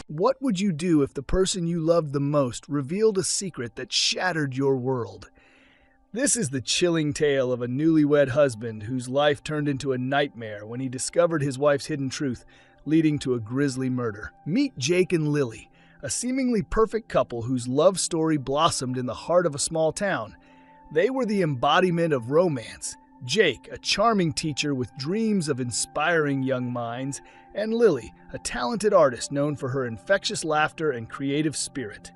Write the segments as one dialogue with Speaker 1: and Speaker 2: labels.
Speaker 1: What would you do if the person you loved the most revealed a secret that shattered your world? This is the chilling tale of a newlywed husband whose life turned into a nightmare when he discovered his wife's hidden truth, leading to a grisly murder. Meet Jake and Lily, a seemingly perfect couple whose love story blossomed in the heart of a small town. They were the embodiment of romance. Jake, a charming teacher with dreams of inspiring young minds, and Lily, a talented artist known for her infectious laughter and creative spirit.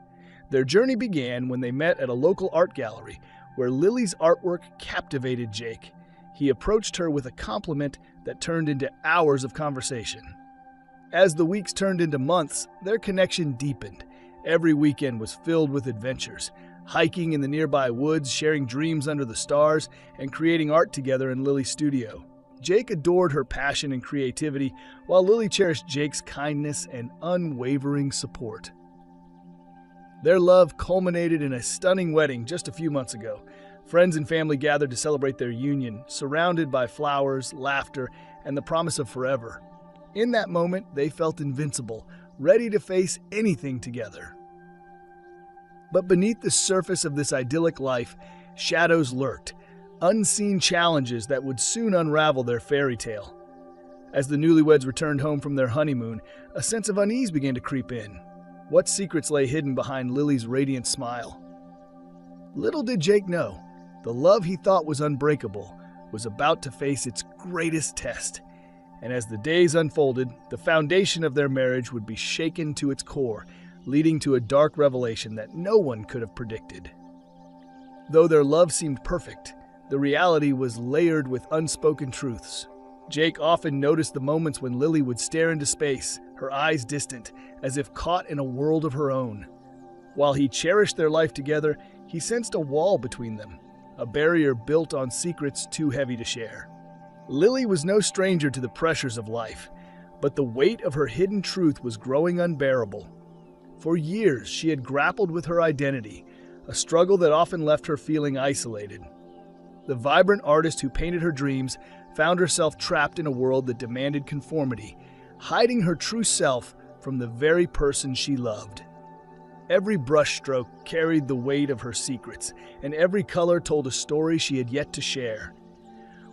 Speaker 1: Their journey began when they met at a local art gallery, where Lily's artwork captivated Jake. He approached her with a compliment that turned into hours of conversation. As the weeks turned into months, their connection deepened. Every weekend was filled with adventures, hiking in the nearby woods, sharing dreams under the stars, and creating art together in Lily's studio. Jake adored her passion and creativity, while Lily cherished Jake's kindness and unwavering support. Their love culminated in a stunning wedding just a few months ago. Friends and family gathered to celebrate their union, surrounded by flowers, laughter, and the promise of forever. In that moment, they felt invincible, ready to face anything together. But beneath the surface of this idyllic life, shadows lurked, unseen challenges that would soon unravel their fairy tale. As the newlyweds returned home from their honeymoon, a sense of unease began to creep in. What secrets lay hidden behind Lily's radiant smile? Little did Jake know, the love he thought was unbreakable was about to face its greatest test. And as the days unfolded, the foundation of their marriage would be shaken to its core, leading to a dark revelation that no one could have predicted. Though their love seemed perfect, the reality was layered with unspoken truths. Jake often noticed the moments when Lily would stare into space, her eyes distant, as if caught in a world of her own. While he cherished their life together, he sensed a wall between them, a barrier built on secrets too heavy to share. Lily was no stranger to the pressures of life, but the weight of her hidden truth was growing unbearable. For years, she had grappled with her identity, a struggle that often left her feeling isolated. The vibrant artist who painted her dreams found herself trapped in a world that demanded conformity, hiding her true self from the very person she loved. Every brushstroke carried the weight of her secrets, and every color told a story she had yet to share.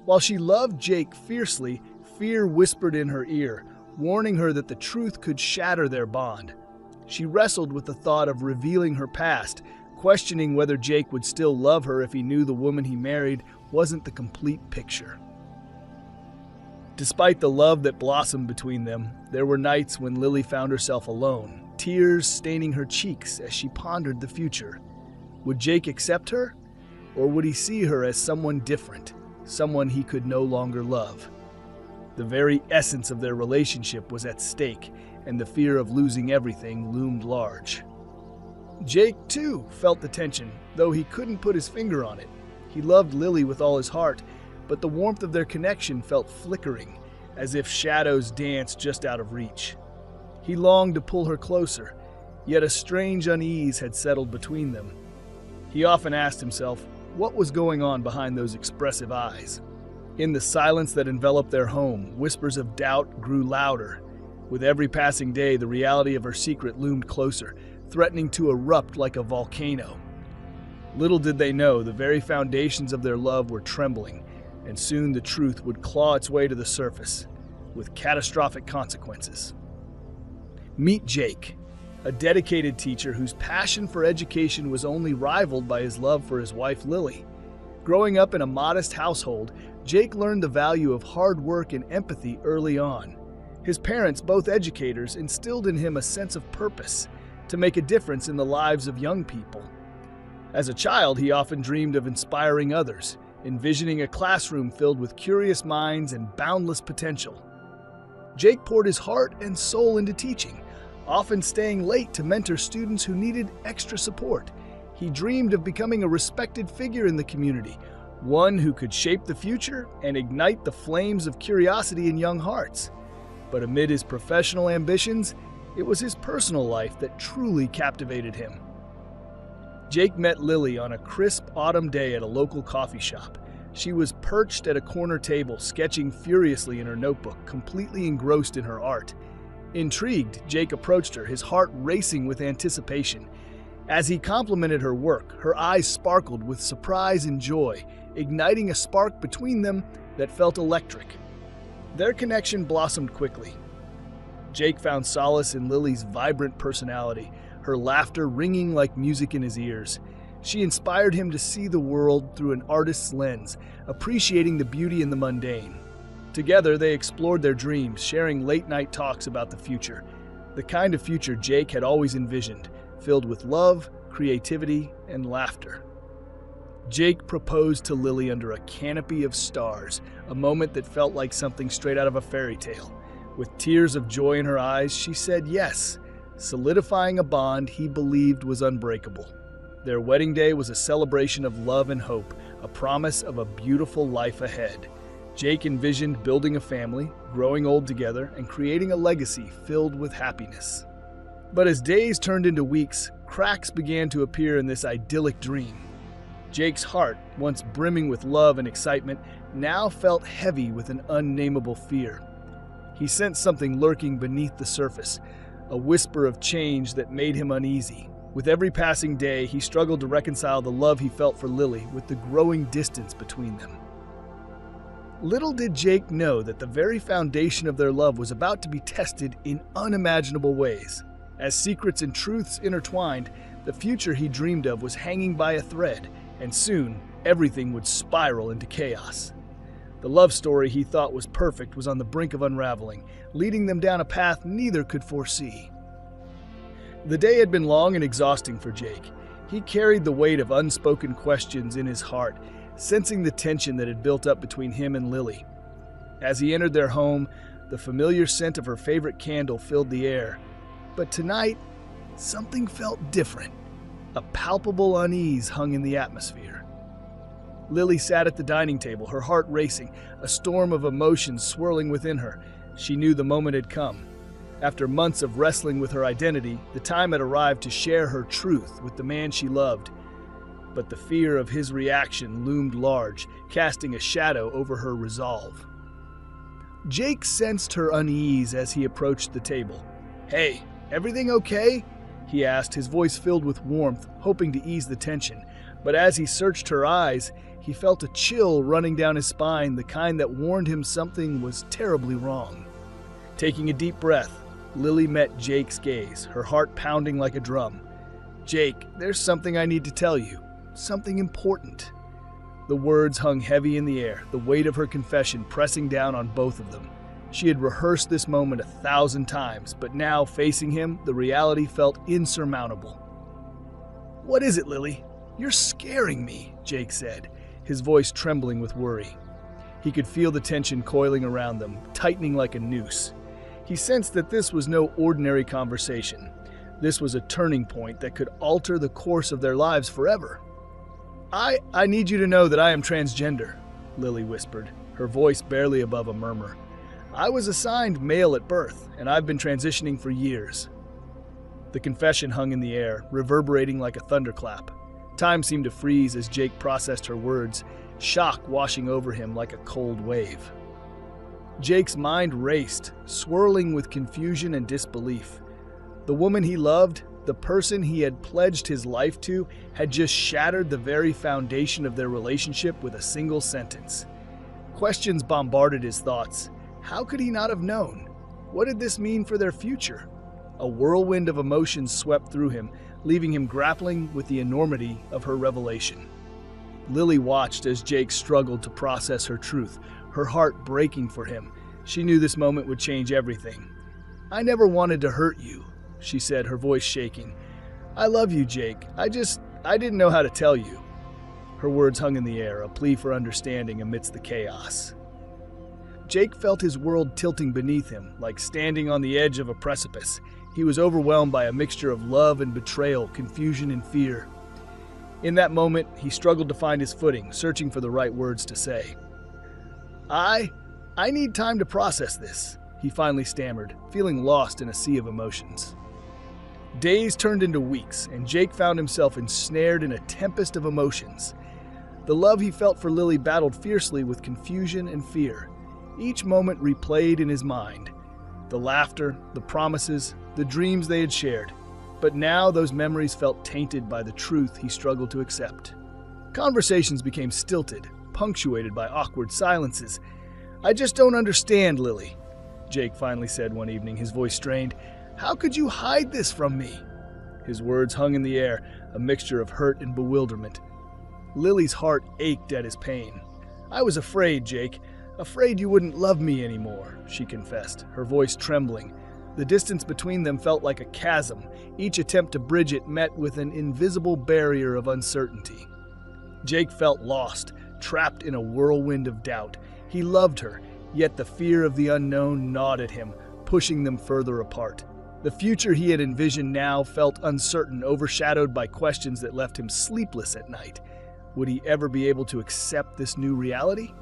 Speaker 1: While she loved Jake fiercely, fear whispered in her ear, warning her that the truth could shatter their bond. She wrestled with the thought of revealing her past, questioning whether Jake would still love her if he knew the woman he married wasn't the complete picture. Despite the love that blossomed between them, there were nights when Lily found herself alone, tears staining her cheeks as she pondered the future. Would Jake accept her? Or would he see her as someone different, someone he could no longer love? The very essence of their relationship was at stake, and the fear of losing everything loomed large. Jake, too, felt the tension, though he couldn't put his finger on it. He loved Lily with all his heart, but the warmth of their connection felt flickering, as if shadows danced just out of reach. He longed to pull her closer, yet a strange unease had settled between them. He often asked himself what was going on behind those expressive eyes. In the silence that enveloped their home, whispers of doubt grew louder. With every passing day, the reality of her secret loomed closer, threatening to erupt like a volcano. Little did they know, the very foundations of their love were trembling, and soon the truth would claw its way to the surface, with catastrophic consequences. Meet Jake, a dedicated teacher whose passion for education was only rivaled by his love for his wife Lily. Growing up in a modest household, Jake learned the value of hard work and empathy early on. His parents, both educators, instilled in him a sense of purpose, to make a difference in the lives of young people. As a child, he often dreamed of inspiring others, envisioning a classroom filled with curious minds and boundless potential. Jake poured his heart and soul into teaching, often staying late to mentor students who needed extra support. He dreamed of becoming a respected figure in the community, one who could shape the future and ignite the flames of curiosity in young hearts. But amid his professional ambitions, it was his personal life that truly captivated him. Jake met Lily on a crisp autumn day at a local coffee shop. She was perched at a corner table, sketching furiously in her notebook, completely engrossed in her art. Intrigued, Jake approached her, his heart racing with anticipation. As he complimented her work, her eyes sparkled with surprise and joy, igniting a spark between them that felt electric. Their connection blossomed quickly. Jake found solace in Lily's vibrant personality, her laughter ringing like music in his ears. She inspired him to see the world through an artist's lens, appreciating the beauty in the mundane. Together, they explored their dreams, sharing late-night talks about the future, the kind of future Jake had always envisioned, filled with love, creativity, and laughter. Jake proposed to Lily under a canopy of stars, a moment that felt like something straight out of a fairy tale. With tears of joy in her eyes, she said yes, solidifying a bond he believed was unbreakable. Their wedding day was a celebration of love and hope, a promise of a beautiful life ahead. Jake envisioned building a family, growing old together, and creating a legacy filled with happiness. But as days turned into weeks, cracks began to appear in this idyllic dream. Jake's heart, once brimming with love and excitement, now felt heavy with an unnameable fear. He sensed something lurking beneath the surface, a whisper of change that made him uneasy. With every passing day, he struggled to reconcile the love he felt for Lily with the growing distance between them. Little did Jake know that the very foundation of their love was about to be tested in unimaginable ways. As secrets and truths intertwined, the future he dreamed of was hanging by a thread, and soon everything would spiral into chaos. The love story he thought was perfect was on the brink of unraveling, leading them down a path neither could foresee. The day had been long and exhausting for Jake. He carried the weight of unspoken questions in his heart, sensing the tension that had built up between him and Lily. As he entered their home, the familiar scent of her favorite candle filled the air. But tonight, something felt different. A palpable unease hung in the atmosphere. Lily sat at the dining table, her heart racing, a storm of emotions swirling within her. She knew the moment had come. After months of wrestling with her identity, the time had arrived to share her truth with the man she loved. But the fear of his reaction loomed large, casting a shadow over her resolve. Jake sensed her unease as he approached the table. "Hey, everything okay?" he asked, his voice filled with warmth, hoping to ease the tension. But as he searched her eyes, he felt a chill running down his spine, the kind that warned him something was terribly wrong. Taking a deep breath, Lily met Jake's gaze, her heart pounding like a drum. "Jake, there's something I need to tell you. Something important." The words hung heavy in the air, the weight of her confession pressing down on both of them. She had rehearsed this moment 1,000 times, but now, facing him, the reality felt insurmountable. "What is it, Lily? You're scaring me," Jake said, his voice trembling with worry. He could feel the tension coiling around them, tightening like a noose. He sensed that this was no ordinary conversation. This was a turning point that could alter the course of their lives forever. I need you to know that I am transgender," Lily whispered, her voice barely above a murmur. "I was assigned male at birth, and I've been transitioning for years." The confession hung in the air, reverberating like a thunderclap. Time seemed to freeze as Jake processed her words, shock washing over him like a cold wave. Jake's mind raced, swirling with confusion and disbelief. The woman he loved, the person he had pledged his life to, had just shattered the very foundation of their relationship with a single sentence. Questions bombarded his thoughts. How could he not have known? What did this mean for their future? A whirlwind of emotions swept through him, leaving him grappling with the enormity of her revelation. Lily watched as Jake struggled to process her truth, her heart breaking for him. She knew this moment would change everything. "I never wanted to hurt you," she said, her voice shaking. "I love you, Jake. I didn't know how to tell you." Her words hung in the air, a plea for understanding amidst the chaos. Jake felt his world tilting beneath him, like standing on the edge of a precipice. He was overwhelmed by a mixture of love and betrayal, confusion and fear. In that moment, he struggled to find his footing, searching for the right words to say. I need time to process this," he finally stammered, feeling lost in a sea of emotions. Days turned into weeks, and Jake found himself ensnared in a tempest of emotions. The love he felt for Lily battled fiercely with confusion and fear. Each moment replayed in his mind. The laughter, the promises, the dreams they had shared. But now those memories felt tainted by the truth he struggled to accept. Conversations became stilted, punctuated by awkward silences. "I just don't understand, Lily," Jake finally said one evening, his voice strained. "How could you hide this from me?" His words hung in the air, a mixture of hurt and bewilderment. Lily's heart ached at his pain. "I was afraid, Jake. Afraid you wouldn't love me anymore," she confessed, her voice trembling. The distance between them felt like a chasm, each attempt to bridge it met with an invisible barrier of uncertainty. Jake felt lost, trapped in a whirlwind of doubt. He loved her, yet the fear of the unknown gnawed at him, pushing them further apart. The future he had envisioned now felt uncertain, overshadowed by questions that left him sleepless at night. Would he ever be able to accept this new reality?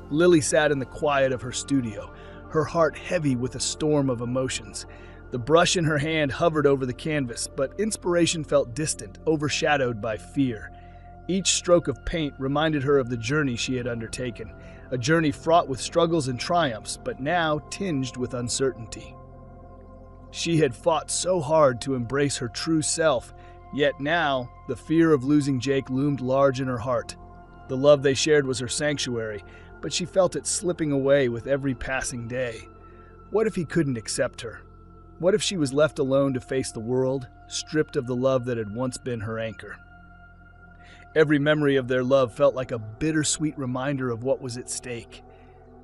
Speaker 1: Lily sat in the quiet of her studio, her heart heavy with a storm of emotions. The brush in her hand hovered over the canvas, but inspiration felt distant, overshadowed by fear. Each stroke of paint reminded her of the journey she had undertaken, a journey fraught with struggles and triumphs, but now tinged with uncertainty. She had fought so hard to embrace her true self, yet now the fear of losing Jake loomed large in her heart. The love they shared was her sanctuary, but she felt it slipping away with every passing day. What if he couldn't accept her? What if she was left alone to face the world, stripped of the love that had once been her anchor? Every memory of their love felt like a bittersweet reminder of what was at stake.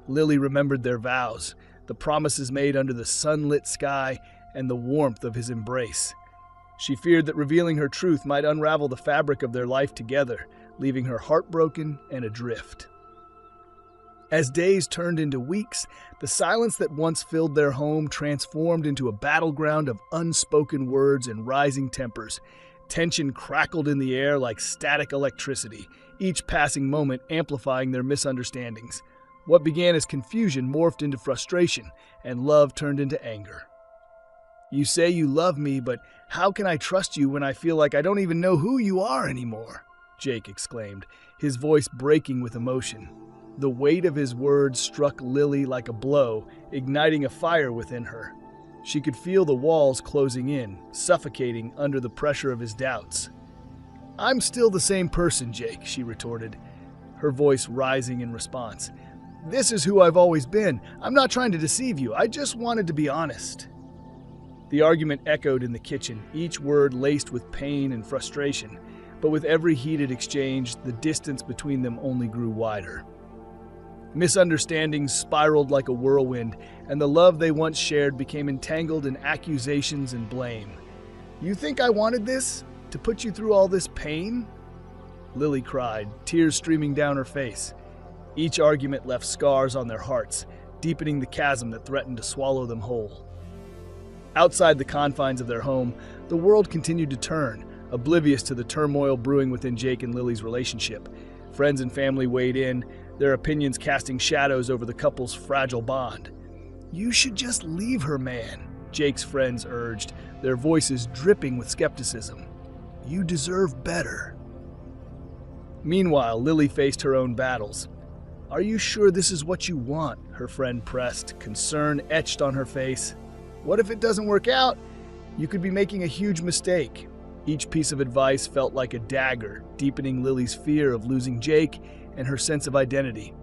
Speaker 1: Lily remembered their vows, the promises made under the sunlit sky, and the warmth of his embrace. She feared that revealing her truth might unravel the fabric of their life together, leaving her heartbroken and adrift. As days turned into weeks, the silence that once filled their home transformed into a battleground of unspoken words and rising tempers. Tension crackled in the air like static electricity, each passing moment amplifying their misunderstandings. What began as confusion morphed into frustration, and love turned into anger. "You say you love me, but how can I trust you when I feel like I don't even know who you are anymore?" Jake exclaimed, his voice breaking with emotion. The weight of his words struck Lily like a blow, igniting a fire within her. She could feel the walls closing in, suffocating under the pressure of his doubts. "I'm still the same person, Jake," she retorted, her voice rising in response. "This is who I've always been. I'm not trying to deceive you. I just wanted to be honest." The argument echoed in the kitchen, each word laced with pain and frustration, but with every heated exchange, the distance between them only grew wider. Misunderstandings spiraled like a whirlwind, and the love they once shared became entangled in accusations and blame. "You think I wanted this? To put you through all this pain?" Lily cried, tears streaming down her face. Each argument left scars on their hearts, deepening the chasm that threatened to swallow them whole. Outside the confines of their home, the world continued to turn, oblivious to the turmoil brewing within Jake and Lily's relationship. Friends and family weighed in, their opinions casting shadows over the couple's fragile bond. "You should just leave her, man," Jake's friends urged, their voices dripping with skepticism. "You deserve better." Meanwhile, Lily faced her own battles. "Are you sure this is what you want?" her friend pressed, concern etched on her face. "What if it doesn't work out? You could be making a huge mistake." Each piece of advice felt like a dagger, deepening Lily's fear of losing Jake and her sense of identity.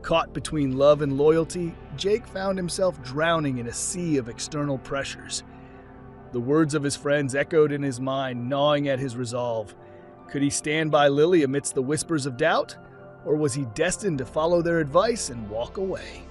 Speaker 1: Caught between love and loyalty, Jake found himself drowning in a sea of external pressures. The words of his friends echoed in his mind, gnawing at his resolve. Could he stand by Lily amidst the whispers of doubt, or was he destined to follow their advice and walk away?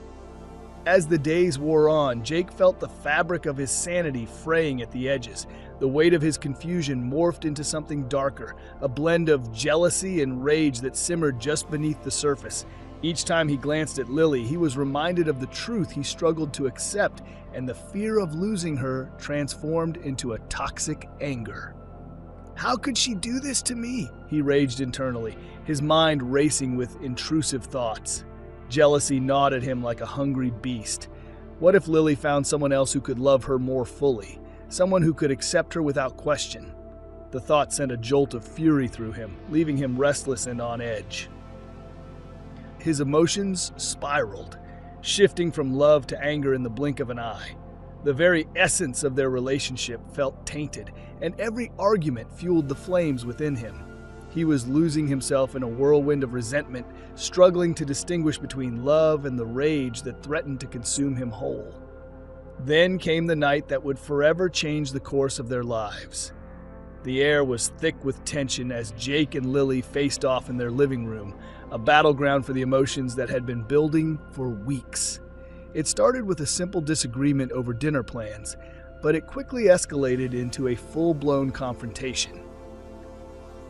Speaker 1: As the days wore on, Jake felt the fabric of his sanity fraying at the edges. The weight of his confusion morphed into something darker, a blend of jealousy and rage that simmered just beneath the surface. Each time he glanced at Lily, he was reminded of the truth he struggled to accept, and the fear of losing her transformed into a toxic anger. "How could she do this to me?" he raged internally, his mind racing with intrusive thoughts. Jealousy gnawed at him like a hungry beast. What if Lily found someone else who could love her more fully, someone who could accept her without question? The thought sent a jolt of fury through him, leaving him restless and on edge. His emotions spiraled. shifting from love to anger in the blink of an eye. The very essence of their relationship felt tainted, and every argument fueled the flames within him. He was losing himself in a whirlwind of resentment, struggling to distinguish between love and the rage that threatened to consume him whole. Then came the night that would forever change the course of their lives. The air was thick with tension as Jake and Lily faced off in their living room, a battleground for the emotions that had been building for weeks. It started with a simple disagreement over dinner plans, but it quickly escalated into a full-blown confrontation.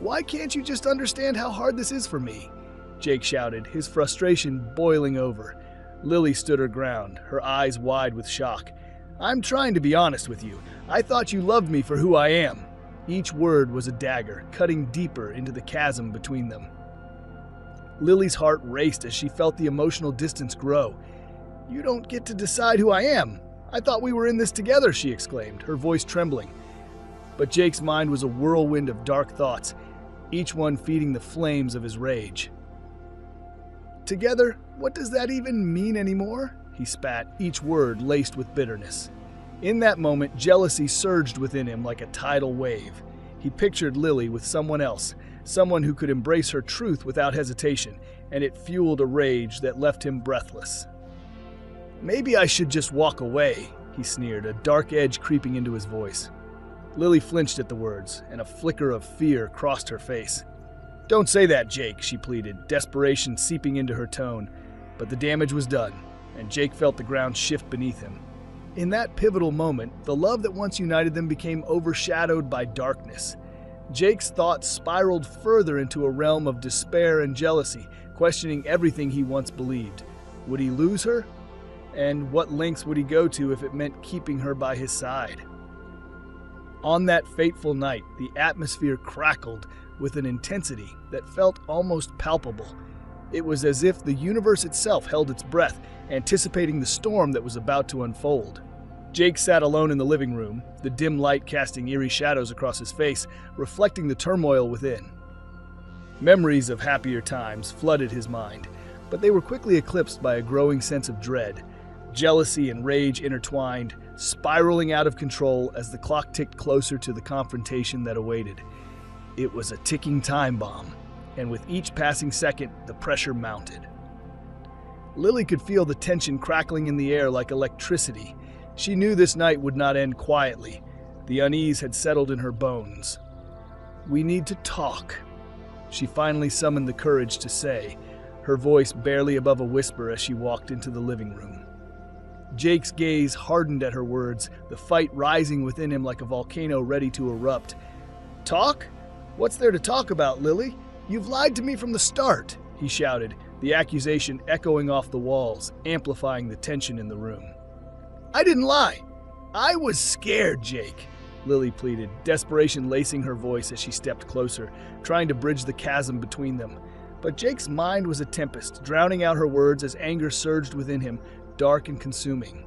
Speaker 1: "Why can't you just understand how hard this is for me?" Jake shouted, his frustration boiling over. Lily stood her ground, her eyes wide with shock. "I'm trying to be honest with you. I thought you loved me for who I am." Each word was a dagger, cutting deeper into the chasm between them. Lily's heart raced as she felt the emotional distance grow. "You don't get to decide who I am. I thought we were in this together," she exclaimed, her voice trembling. But Jake's mind was a whirlwind of dark thoughts, each one feeding the flames of his rage. "Together? What does that even mean anymore?" he spat, each word laced with bitterness. In that moment, jealousy surged within him like a tidal wave. He pictured Lily with someone else, someone who could embrace her truth without hesitation, and it fueled a rage that left him breathless. "Maybe I should just walk away," he sneered, a dark edge creeping into his voice. Lily flinched at the words, and a flicker of fear crossed her face. "Don't say that, Jake," she pleaded, desperation seeping into her tone. But the damage was done, and Jake felt the ground shift beneath him. In that pivotal moment, the love that once united them became overshadowed by darkness. Jake's thoughts spiraled further into a realm of despair and jealousy, questioning everything he once believed. Would he lose her? And what lengths would he go to if it meant keeping her by his side? On that fateful night, the atmosphere crackled with an intensity that felt almost palpable. It was as if the universe itself held its breath, anticipating the storm that was about to unfold. Jake sat alone in the living room, the dim light casting eerie shadows across his face, reflecting the turmoil within. Memories of happier times flooded his mind, but they were quickly eclipsed by a growing sense of dread. Jealousy and rage intertwined, spiraling out of control as the clock ticked closer to the confrontation that awaited. It was a ticking time bomb, and with each passing second, the pressure mounted. Lily could feel the tension crackling in the air like electricity. She knew this night would not end quietly. The unease had settled in her bones. "We need to talk," she finally summoned the courage to say, her voice barely above a whisper as she walked into the living room. Jake's gaze hardened at her words, the fight rising within him like a volcano ready to erupt. "Talk? What's there to talk about, Lily? You've lied to me from the start," he shouted, the accusation echoing off the walls, amplifying the tension in the room. "I didn't lie. I was scared, Jake," Lily pleaded, desperation lacing her voice as she stepped closer, trying to bridge the chasm between them. But Jake's mind was a tempest, drowning out her words as anger surged within him, dark and consuming.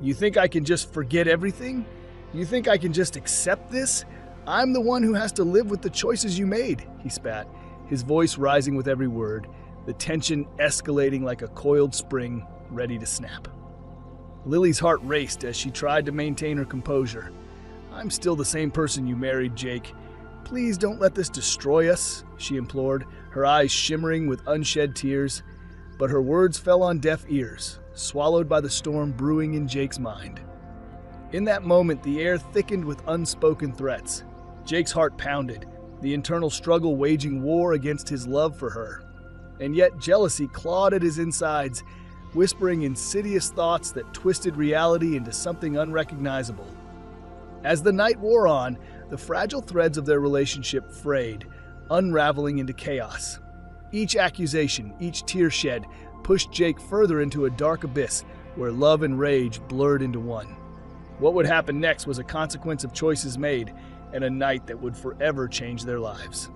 Speaker 1: "You think I can just forget everything? You think I can just accept this? I'm the one who has to live with the choices you made," he spat, his voice rising with every word, the tension escalating like a coiled spring ready to snap. Lily's heart raced as she tried to maintain her composure. "I'm still the same person you married, Jake. Please don't let this destroy us," she implored, her eyes shimmering with unshed tears. But her words fell on deaf ears, swallowed by the storm brewing in Jake's mind. In that moment, the air thickened with unspoken threats. Jake's heart pounded, the internal struggle waging war against his love for her. And yet jealousy clawed at his insides, whispering insidious thoughts that twisted reality into something unrecognizable. As the night wore on, the fragile threads of their relationship frayed, unraveling into chaos. Each accusation, each tear shed, pushed Jake further into a dark abyss where love and rage blurred into one. What would happen next was a consequence of choices made, and a night that would forever change their lives.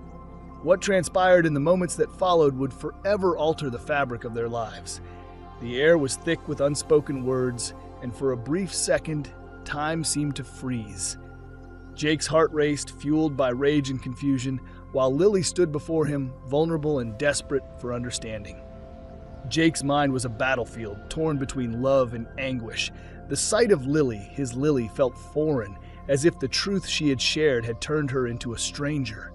Speaker 1: What transpired in the moments that followed would forever alter the fabric of their lives. The air was thick with unspoken words, and for a brief second, time seemed to freeze. Jake's heart raced, fueled by rage and confusion, while Lily stood before him, vulnerable and desperate for understanding. Jake's mind was a battlefield, torn between love and anguish. The sight of Lily, his Lily, felt foreign, as if the truth she had shared had turned her into a stranger.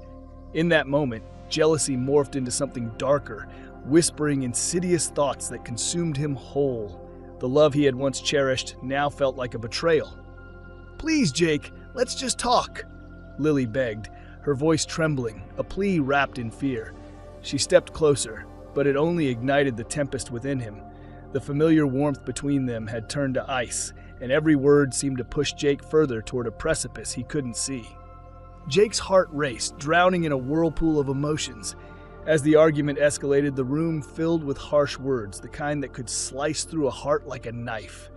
Speaker 1: In that moment, jealousy morphed into something darker, whispering insidious thoughts that consumed him whole. The love he had once cherished now felt like a betrayal. "Please, Jake, let's just talk," Lily begged, her voice trembling, a plea wrapped in fear. She stepped closer, but it only ignited the tempest within him. The familiar warmth between them had turned to ice, and every word seemed to push Jake further toward a precipice he couldn't see. Jake's heart raced, drowning in a whirlpool of emotions. As the argument escalated, the room filled with harsh words, the kind that could slice through a heart like a knife.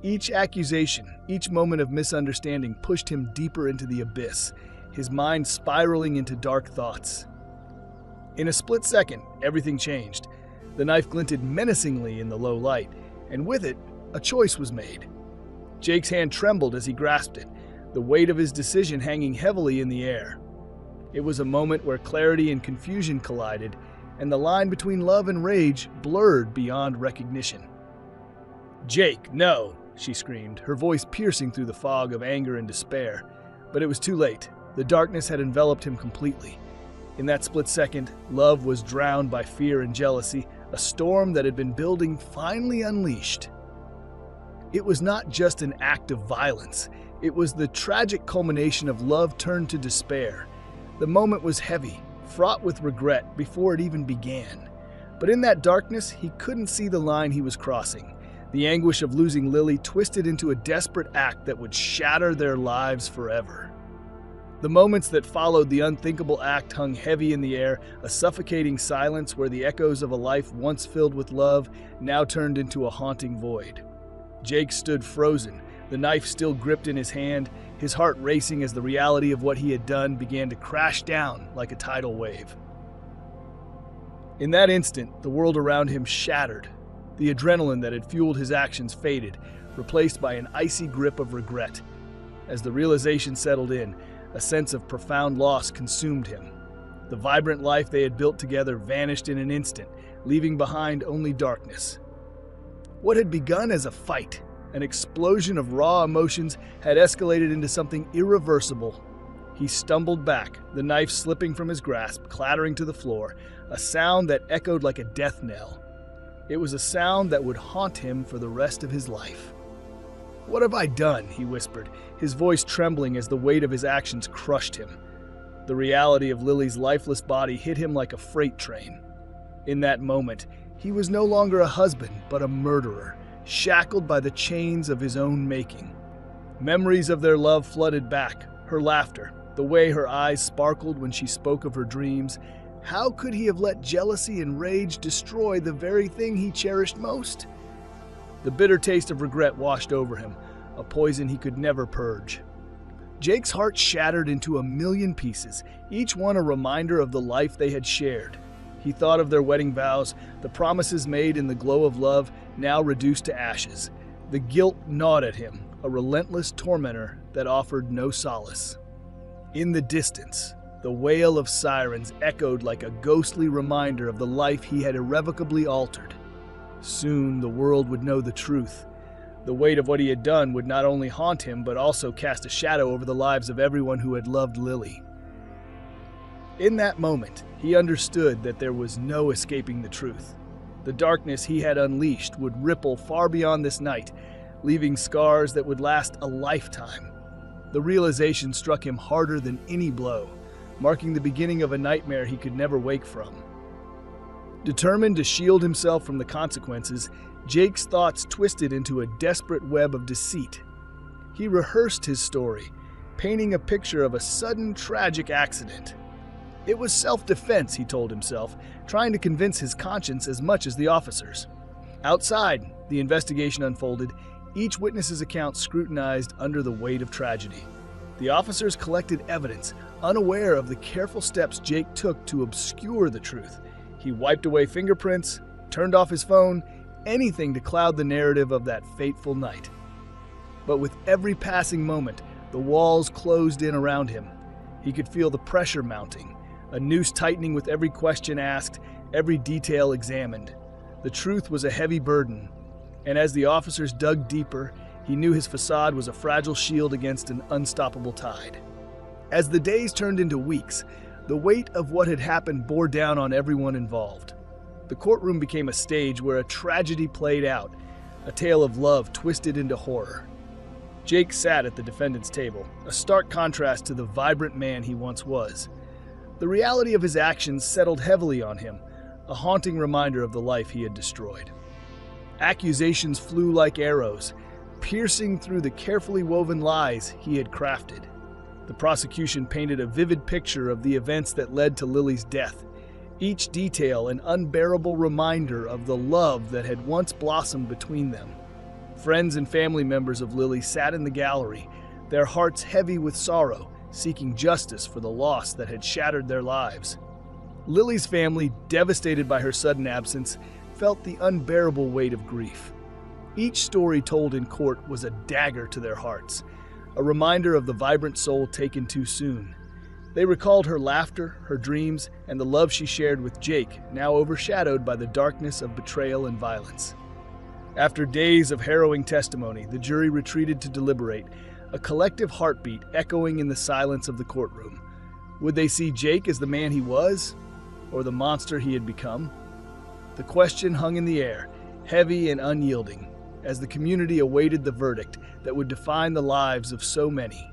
Speaker 1: Each accusation, each moment of misunderstanding pushed him deeper into the abyss, his mind spiraling into dark thoughts. In a split second, everything changed. The knife glinted menacingly in the low light, and with it, a choice was made. Jake's hand trembled as he grasped it, the weight of his decision hanging heavily in the air. It was a moment where clarity and confusion collided, and the line between love and rage blurred beyond recognition. "Jake, no!" she screamed, her voice piercing through the fog of anger and despair. But it was too late. The darkness had enveloped him completely. In that split second, love was drowned by fear and jealousy, a storm that had been building finally unleashed. It was not just an act of violence. It was the tragic culmination of love turned to despair. The moment was heavy, fraught with regret before it even began. But in that darkness, he couldn't see the line he was crossing. The anguish of losing Lily twisted into a desperate act that would shatter their lives forever. The moments that followed the unthinkable act hung heavy in the air, a suffocating silence where the echoes of a life once filled with love now turned into a haunting void. Jake stood frozen, the knife still gripped in his hand, his heart racing as the reality of what he had done began to crash down like a tidal wave. In that instant, the world around him shattered. The adrenaline that had fueled his actions faded, replaced by an icy grip of regret. As the realization settled in, a sense of profound loss consumed him. The vibrant life they had built together vanished in an instant, leaving behind only darkness. What had begun as a fight, an explosion of raw emotions, had escalated into something irreversible. He stumbled back, the knife slipping from his grasp, clattering to the floor, a sound that echoed like a death knell. It was a sound that would haunt him for the rest of his life. "What have I done?" he whispered, his voice trembling as the weight of his actions crushed him. The reality of Lily's lifeless body hit him like a freight train. In that moment, he was no longer a husband, but a murderer, shackled by the chains of his own making. Memories of their love flooded back, her laughter, the way her eyes sparkled when she spoke of her dreams. How could he have let jealousy and rage destroy the very thing he cherished most? The bitter taste of regret washed over him, a poison he could never purge. Jake's heart shattered into a million pieces, each one a reminder of the life they had shared. He thought of their wedding vows, the promises made in the glow of love, now reduced to ashes. The guilt gnawed at him, a relentless tormentor that offered no solace. In the distance, the wail of sirens echoed like a ghostly reminder of the life he had irrevocably altered. Soon the world would know the truth. The weight of what he had done would not only haunt him, but also cast a shadow over the lives of everyone who had loved Lily. In that moment, he understood that there was no escaping the truth. The darkness he had unleashed would ripple far beyond this night, leaving scars that would last a lifetime. The realization struck him harder than any blow, marking the beginning of a nightmare he could never wake from. Determined to shield himself from the consequences, Jake's thoughts twisted into a desperate web of deceit. He rehearsed his story, painting a picture of a sudden, tragic accident. It was self-defense, he told himself, trying to convince his conscience as much as the officers. Outside, the investigation unfolded, each witness's account scrutinized under the weight of tragedy. The officers collected evidence, unaware of the careful steps Jake took to obscure the truth. He wiped away fingerprints, turned off his phone, anything to cloud the narrative of that fateful night. But with every passing moment, the walls closed in around him. He could feel the pressure mounting, a noose tightening with every question asked, every detail examined. The truth was a heavy burden, and as the officers dug deeper, he knew his facade was a fragile shield against an unstoppable tide. As the days turned into weeks, the weight of what had happened bore down on everyone involved. The courtroom became a stage where a tragedy played out, a tale of love twisted into horror. Jake sat at the defendant's table, a stark contrast to the vibrant man he once was. The reality of his actions settled heavily on him, a haunting reminder of the life he had destroyed. Accusations flew like arrows, piercing through the carefully woven lies he had crafted. The prosecution painted a vivid picture of the events that led to Lily's death, each detail an unbearable reminder of the love that had once blossomed between them. Friends and family members of Lily sat in the gallery, their hearts heavy with sorrow, seeking justice for the loss that had shattered their lives. Lily's family, devastated by her sudden absence, felt the unbearable weight of grief. Each story told in court was a dagger to their hearts, a reminder of the vibrant soul taken too soon. They recalled her laughter, her dreams, and the love she shared with Jake, now overshadowed by the darkness of betrayal and violence. After days of harrowing testimony, the jury retreated to deliberate, a collective heartbeat echoing in the silence of the courtroom. Would they see Jake as the man he was, or the monster he had become? The question hung in the air, heavy and unyielding, as the community awaited the verdict that would define the lives of so many.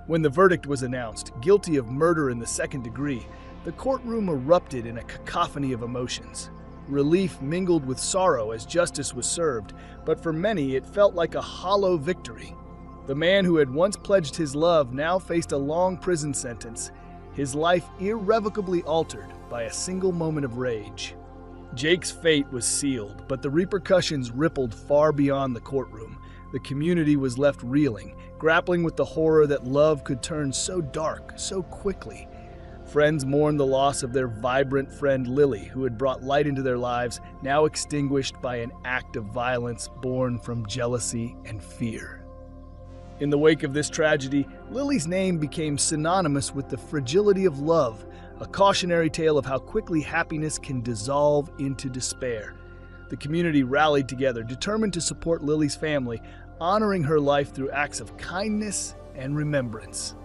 Speaker 1: When the verdict was announced, guilty of murder in the second degree, the courtroom erupted in a cacophony of emotions. Relief mingled with sorrow as justice was served, but for many it felt like a hollow victory. The man who had once pledged his love now faced a long prison sentence, his life irrevocably altered by a single moment of rage. Jake's fate was sealed, but the repercussions rippled far beyond the courtroom. The community was left reeling, grappling with the horror that love could turn so dark so quickly. Friends mourned the loss of their vibrant friend Lily, who had brought light into their lives, now extinguished by an act of violence born from jealousy and fear. In the wake of this tragedy, Lily's name became synonymous with the fragility of love, a cautionary tale of how quickly happiness can dissolve into despair. The community rallied together, determined to support Lily's family, honoring her life through acts of kindness and remembrance.